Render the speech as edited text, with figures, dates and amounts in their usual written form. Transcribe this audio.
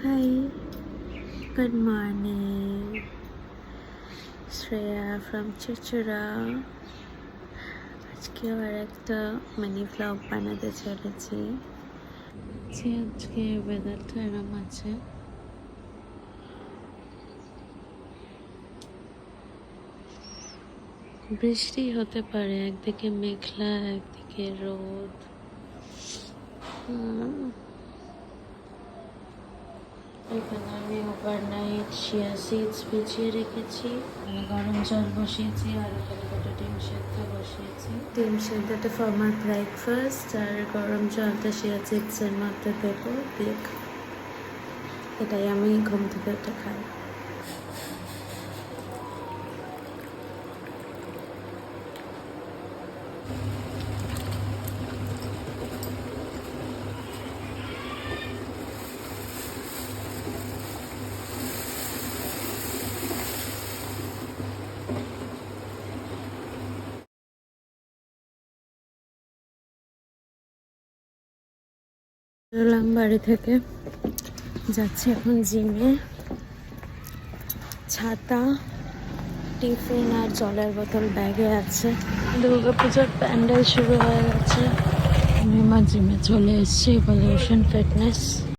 Hi, good morning. Shreya from Chuchura. আজকেও আর একটা mini vlog বানাতে চলেছি। আজকে ওয়েদারটা এরম আছে। বৃষ্টি হতে পারে, একদিকে মেঘলা একদিকে রোদ। এখানে আমি ওভারনাইট চিয়া সিডস ভিজিয়ে রেখেছি, গরম জল বসিয়েছি আর এখানে দুটো ডিম সেদ্ধ বসিয়েছি। ডিম সেদ্ধটা ফর আমার ব্রেকফাস্ট আর গরম জলটা চিয়া সিডসের মধ্যে দেবো, দিয়ে এটাই আমি ঘুম থেকে উঠে খাই। বেরোলাম বাড়ি থেকে, যাচ্ছি এখন জিমে। ছাতা, টিফিন আর জলের বোতল ব্যাগে আছে। দুর্গাপুজোর প্যান্ডেল শুরু হয়ে গেছে। আমি আমার জিমে চলে এসেছি, ইভলিউশন ফিটনেস।